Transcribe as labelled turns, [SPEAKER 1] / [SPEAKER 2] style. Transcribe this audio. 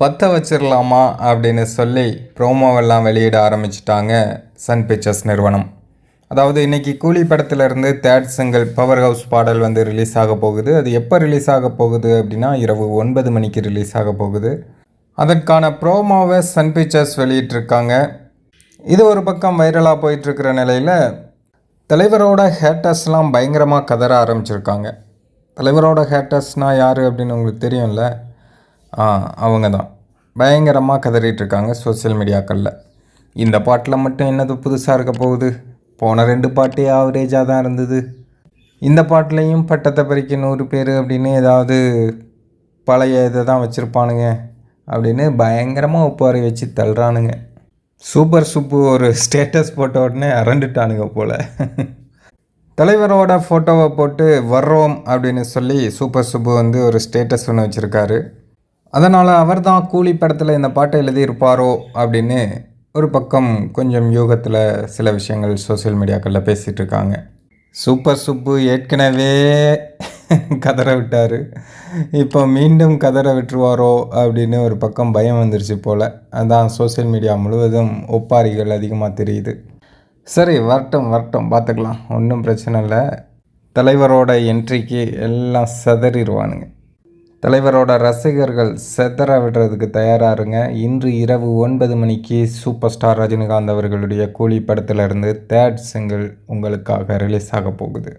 [SPEAKER 1] பற்ற வச்சிடலாமா அப்படின்னு சொல்லி ப்ரோமோவெல்லாம் வெளியிட ஆரம்பிச்சிட்டாங்க சன் பிக்சர்ஸ் நிறுவனம். அதாவது இன்றைக்கி கூலி படத்துலேருந்து தேர்ட் சிங்கிள் பவர் ஹவுஸ் பாடல் வந்து ரிலீஸ் ஆக போகுது. அது எப்போ ரிலீஸ் ஆக போகுது அப்படின்னா இரவு 9 மணிக்கு ரிலீஸ் ஆக போகுது. அதற்கான ப்ரோமோவை சன் பிக்சர்ஸ் வெளியிட்டிருக்காங்க. இது ஒரு பக்கம் வைரலாக போயிட்டுருக்கிற நிலையில் தலைவரோட ஹேட்டர்ஸ்லாம் பயங்கரமாக கதற ஆரம்பிச்சிருக்காங்க. தலைவரோட ஹேட்டர்ஸ்னால் யார் அப்படின்னு உங்களுக்கு தெரியும்ல? அவங்க தான் பயங்கரமாக கதறிட்டுருக்காங்க சோசியல் மீடியாக்களில். இந்த பாட்டில் மட்டும் என்னது புதுசாக இருக்க போகுது? போன 2 பாட்டே ஆவரேஜாக தான் இருந்தது. இந்த பாட்டிலையும் பட்டத்தை பறிக்க 100 பேர் அப்படின்னு ஏதாவது பழைய இதை தான் வச்சுருப்பானுங்க அப்படின்னு பயங்கரமாக ஒப்பாரி வச்சு தள்ளுறானுங்க. சூப்பர் சுப்பு ஒரு ஸ்டேட்டஸ் போட்ட உடனே அரண்டுட்டானுங்க போல். தலைவரோட ஃபோட்டோவை போட்டு வர்றோம் அப்படின்னு சொல்லி சூப்பர் சுப்பு வந்து ஒரு ஸ்டேட்டஸ் ஒன்று வச்சுருக்காரு. அதனால் அவர் தான் கூலி படத்தில் இந்த பாட்டை எழுதியிருப்பாரோ அப்படின்னு ஒரு பக்கம் கொஞ்சம் யூகத்தில் சில விஷயங்கள் சோசியல் மீடியாக்களில் பேசிகிட்டு இருக்காங்க. சூப்பர் சுப்பு ஏற்கனவே கதற விட்டார், இப்போ மீண்டும் கதற விட்டுருவாரோ அப்படின்னு ஒரு பக்கம் பயம் வந்துருச்சு போல். அதான் சோசியல் மீடியா முழுவதும் ஒப்பாரிகள் அதிகமாக தெரியுது. சரி, வரட்டும் பார்த்துக்கலாம், ஒன்றும் பிரச்சனை இல்லை. தலைவரோட என்ட்ரிக்கு எல்லாம் செதறிடுவானுங்க. தலைவரோட ரசிகர்கள் செதற விடுறதுக்கு தயாராருங்க. இன்று இரவு 9 மணிக்கு சூப்பர் ஸ்டார் ரஜினிகாந்த் அவர்களுடைய கூலி படத்திலிருந்து தேர்ட் சிங்கிள் உங்களுக்காக ரிலீஸ் ஆக போகுது.